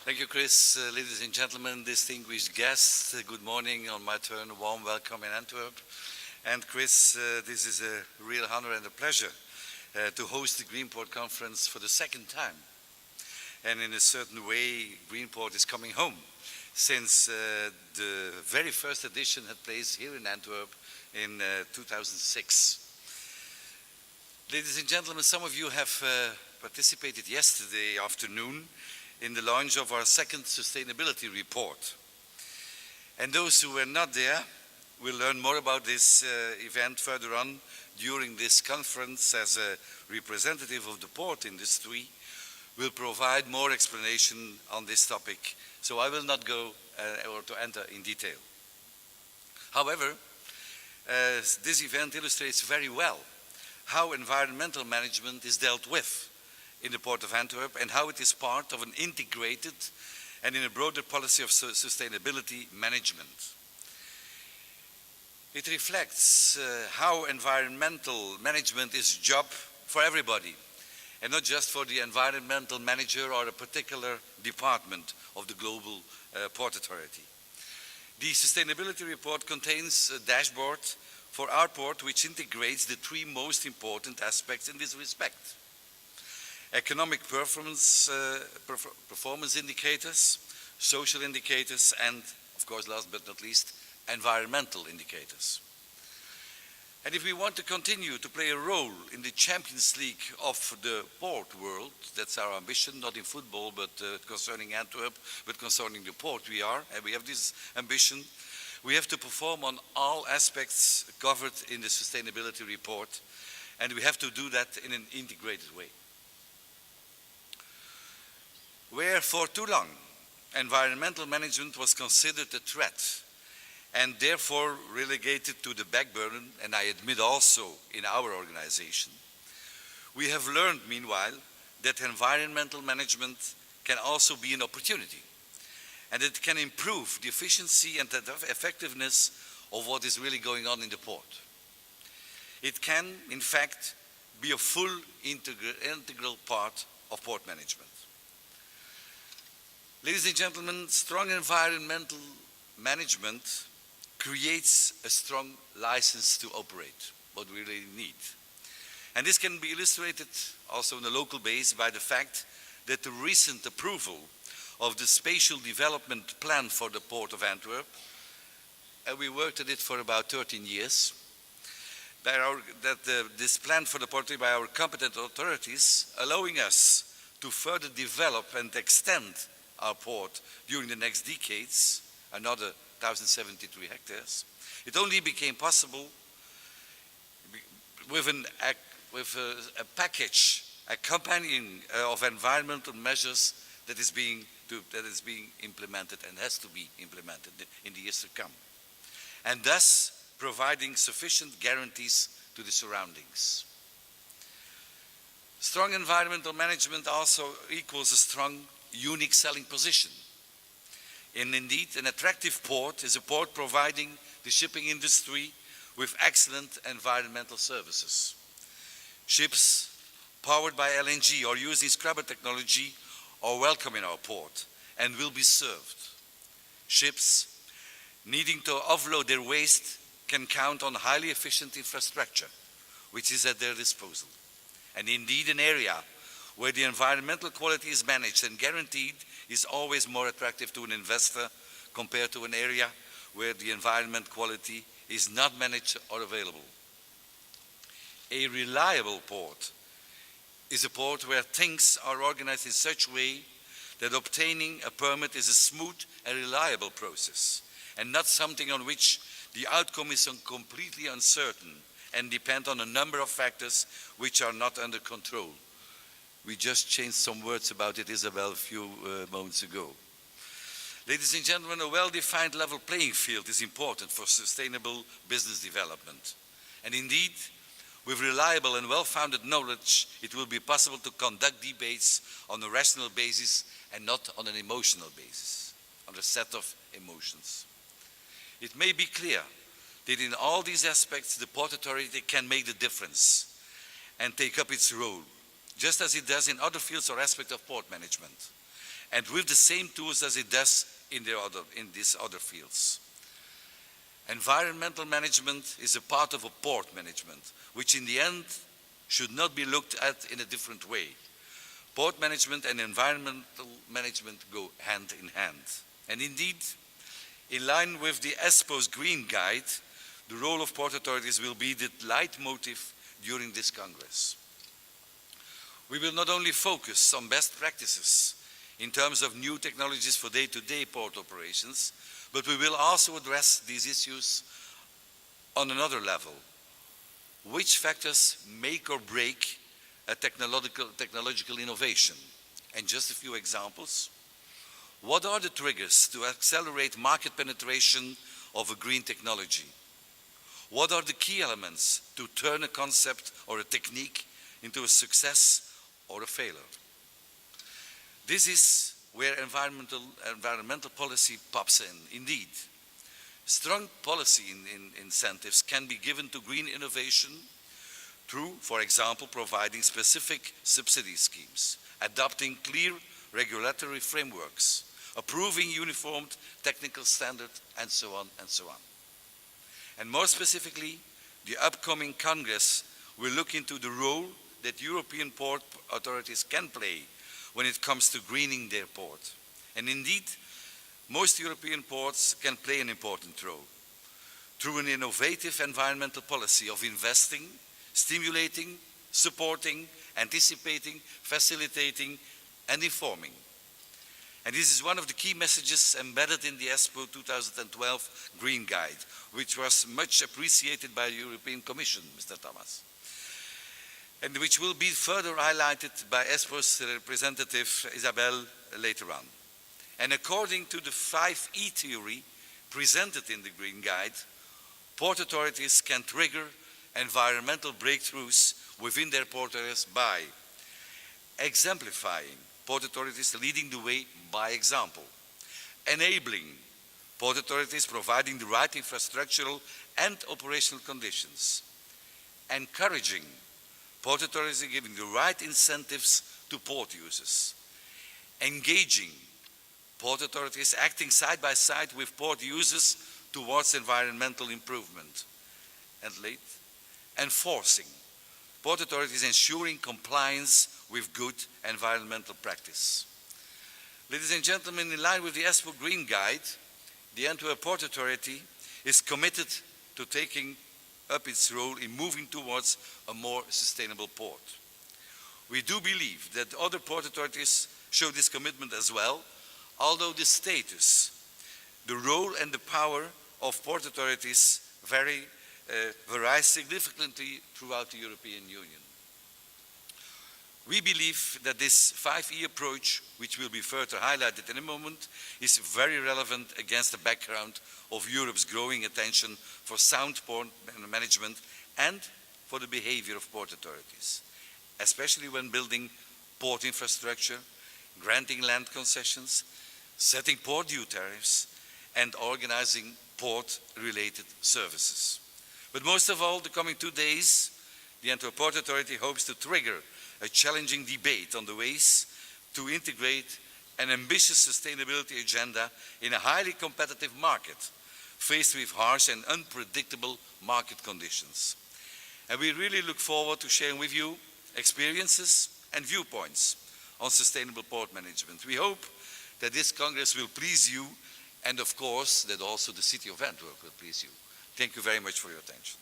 Thank you, Chris. Ladies and gentlemen, distinguished guests, good morning. On my turn, a warm welcome in Antwerp. And Chris, this is a real honor and a pleasure to host the Greenport Conference for the second time. And in a certain way, Greenport is coming home, since the very first edition had place here in Antwerp in 2006. Ladies and gentlemen, some of you have participated yesterday afternoon in the launch of our second sustainability report. And those who were not there will learn more about this event further on during this conference. As a representative of the port industry, will provide more explanation on this topic. So I will not go or to enter in detail. However, this event illustrates very well how environmental management is dealt with in the Port of Antwerp and how it is part of an integrated and in a broader policy of sustainability management. It reflects how environmental management is a job for everybody and not just for the environmental manager or a particular department of the global Port Authority. The sustainability report contains a dashboard for our port which integrates the three most important aspects in this respect: economic performance indicators, social indicators, and, of course, last but not least, environmental indicators. And if we want to continue to play a role in the Champions League of the port world, that's our ambition, not in football, but concerning Antwerp, but concerning the port we have this ambition, we have to perform on all aspects covered in the sustainability report, and we have to do that in an integrated way. Where for too long environmental management was considered a threat and therefore relegated to the back burner, and I admit also in our organization, we have learned meanwhile that environmental management can also be an opportunity, and it can improve the efficiency and the effectiveness of what is really going on in the port. It can, in fact, be a full integral part of port management. Ladies and gentlemen, strong environmental management creates a strong license to operate, what we really need. And this can be illustrated also on a local base by the fact that the recent approval of the spatial development plan for the Port of Antwerp, and we worked at it for about 13 years, this plan for the port by our competent authorities, allowing us to further develop and extend our port during the next decades, another 1,073 hectares. It only became possible with a package accompanying of environmental measures that is being implemented and has to be implemented in the years to come, and thus providing sufficient guarantees to the surroundings. Strong environmental management also equals a strong unique selling position. And indeed, an attractive port is a port providing the shipping industry with excellent environmental services. Ships powered by LNG or using scrubber technology are welcome in our port and will be served. Ships needing to offload their waste can count on highly efficient infrastructure, which is at their disposal. And indeed, an area where the environmental quality is managed and guaranteed is always more attractive to an investor compared to an area where the environment quality is not managed or available. A reliable port is a port where things are organized in such a way that obtaining a permit is a smooth and reliable process, and not something on which the outcome is completely uncertain and depend on a number of factors which are not under control. We just changed some words about it, Isabel, a few moments ago. Ladies and gentlemen, a well-defined level playing field is important for sustainable business development. And indeed, with reliable and well-founded knowledge, it will be possible to conduct debates on a rational basis and not on an emotional basis, on a set of emotions. It may be clear that in all these aspects, the Port Authority can make the difference and take up its role just as it does in other fields or aspects of port management, and with the same tools as it does in these other fields. Environmental management is a part of a port management, which in the end should not be looked at in a different way. Port management and environmental management go hand in hand. And indeed, in line with the ESPO's Green Guide, the role of port authorities will be the leitmotif during this Congress. We will not only focus on best practices in terms of new technologies for day-to-day port operations, but we will also address these issues on another level. Which factors make or break a technological innovation? And just a few examples. What are the triggers to accelerate market penetration of a green technology? What are the key elements to turn a concept or a technique into a success or a failure? This is where environmental policy pops in. Indeed, strong policy incentives can be given to green innovation through, for example, providing specific subsidy schemes, adopting clear regulatory frameworks, approving uniformed technical standards, and so on and so on. And more specifically, the upcoming Congress will look into the role that European port authorities can play when it comes to greening their port. And indeed, most European ports can play an important role through an innovative environmental policy of investing, stimulating, supporting, anticipating, facilitating, and informing. And this is one of the key messages embedded in the ESPO 2012 Green Guide, which was much appreciated by the European Commission, Mr. Thomas, and which will be further highlighted by ESPO's representative, Isabel, later on. And according to the 5E theory presented in the Green Guide, port authorities can trigger environmental breakthroughs within their port areas by exemplifying, port authorities leading the way by example, enabling, port authorities providing the right infrastructural and operational conditions, encouraging, port authorities giving the right incentives to port users, engaging, port authorities acting side by side with port users towards environmental improvement, and late, enforcing, port authorities ensuring compliance with good environmental practice. Ladies and gentlemen, in line with the ESPO Green Guide, the Antwerp Port Authority is committed to taking up its role in moving towards a more sustainable port. We do believe that other port authorities show this commitment as well, although the status, the role and the power of port authorities vary significantly throughout the European Union. We believe that this 5E approach, which will be further highlighted in a moment, is very relevant against the background of Europe's growing attention for sound port management and for the behavior of port authorities, especially when building port infrastructure, granting land concessions, setting port due tariffs, and organizing port-related services. But most of all, the coming 2 days, the Antwerp Port Authority hopes to trigger a challenging debate on the ways to integrate an ambitious sustainability agenda in a highly competitive market, faced with harsh and unpredictable market conditions. And we really look forward to sharing with you experiences and viewpoints on sustainable port management. We hope that this Congress will please you, and of course that also the City of Antwerp will please you. Thank you very much for your attention.